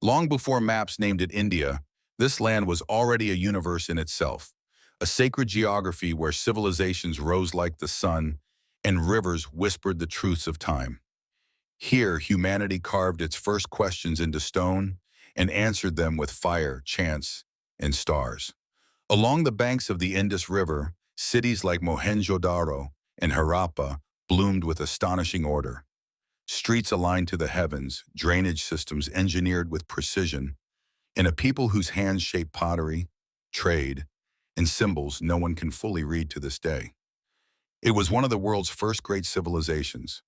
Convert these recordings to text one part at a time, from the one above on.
Long before maps named it India, this land was already a universe in itself, a sacred geography where civilizations rose like the sun and rivers whispered the truths of time. Here, humanity carved its first questions into stone and answered them with fire, chants, and stars. Along the banks of the Indus River, cities like Mohenjo-daro and Harappa bloomed with astonishing order. Streets aligned to the heavens, drainage systems engineered with precision, and a people whose hands shape pottery, trade, and symbols no one can fully read to this day. It was one of the world's first great civilizations,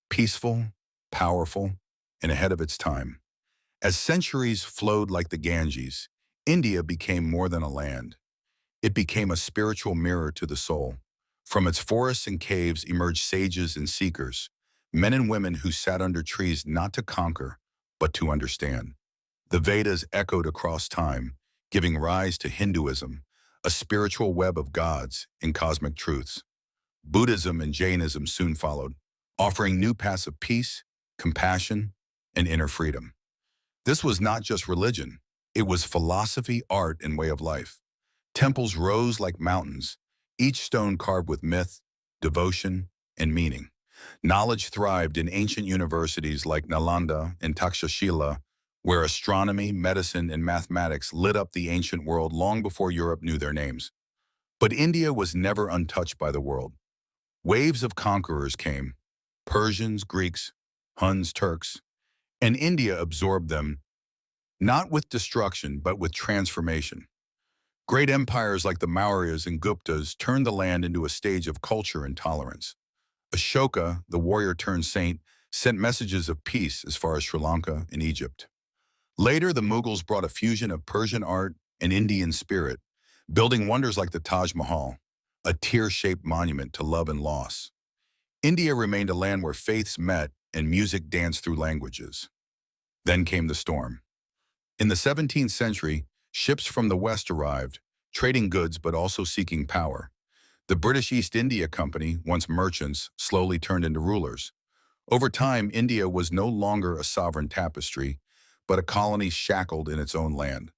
peaceful, powerful, and ahead of its time. As centuries flowed like the Ganges, India became more than a land. It became a spiritual mirror to the soul. From its forests and caves emerged sages and seekers, men and women who sat under trees not to conquer, but to understand. The Vedas echoed across time, giving rise to Hinduism, a spiritual web of gods and cosmic truths. Buddhism and Jainism soon followed, offering new paths of peace, compassion, and inner freedom. This was not just religion, it was philosophy, art, and way of life. Temples rose like mountains, each stone carved with myth, devotion, and meaning. Knowledge thrived in ancient universities like Nalanda and Takshashila, where astronomy, medicine, and mathematics lit up the ancient world long before Europe knew their names. But India was never untouched by the world. Waves of conquerors came, Persians, Greeks, Huns, Turks, and India absorbed them, not with destruction, but with transformation. Great empires like the Mauryas and Guptas turned the land into a stage of culture and tolerance. Ashoka, the warrior turned saint, sent messages of peace as far as Sri Lanka and Egypt. Later, the Mughals brought a fusion of Persian art and Indian spirit, building wonders like the Taj Mahal, a tear-shaped monument to love and loss. India remained a land where faiths met and music danced through languages. Then came the storm. In the 17th century, ships from the West arrived, trading goods but also seeking power. The British East India Company, once merchants, slowly turned into rulers. Over time, India was no longer a sovereign tapestry, but a colony shackled in its own land.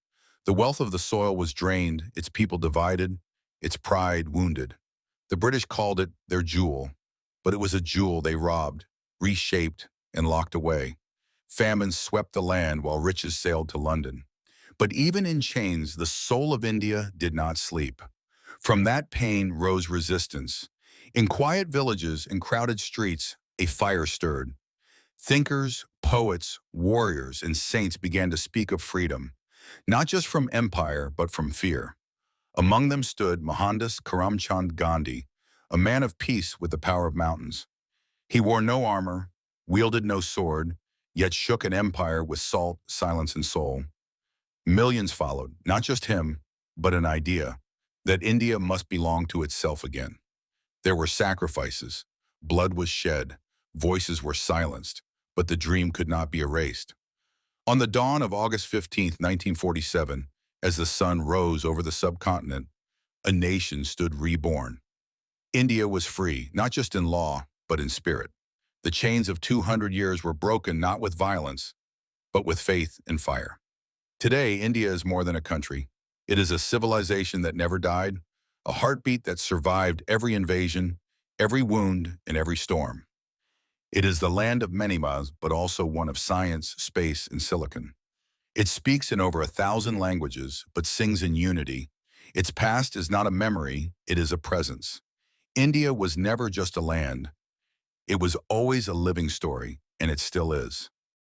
The wealth of the soil was drained, its people divided, its pride wounded. The British called it their jewel, but it was a jewel they robbed, reshaped, and locked away. Famines swept the land while riches sailed to London. But even in chains, the soul of India did not sleep. From that pain rose resistance. In quiet villages and crowded streets, a fire stirred. Thinkers, poets, warriors, and saints began to speak of freedom, not just from empire, but from fear. Among them stood Mohandas Karamchand Gandhi, a man of peace with the power of mountains. He wore no armor, wielded no sword, yet shook an empire with salt, silence, and soul. Millions followed, not just him, but an idea that India must belong to itself again. There were sacrifices, blood was shed, voices were silenced, but the dream could not be erased. On the dawn of August 15, 1947, as the sun rose over the subcontinent, a nation stood reborn. India was free, not just in law, but in spirit. The chains of 200 years were broken not with violence, but with faith and fire. Today, India is more than a country. It is a civilization that never died, a heartbeat that survived every invasion, every wound, and every storm. It is the land of many mas, but also one of science, space, and silicon. It speaks in over 1,000 languages, but sings in unity. Its past is not a memory, it is a presence. India was never just a land. It was always a living story, and it still is.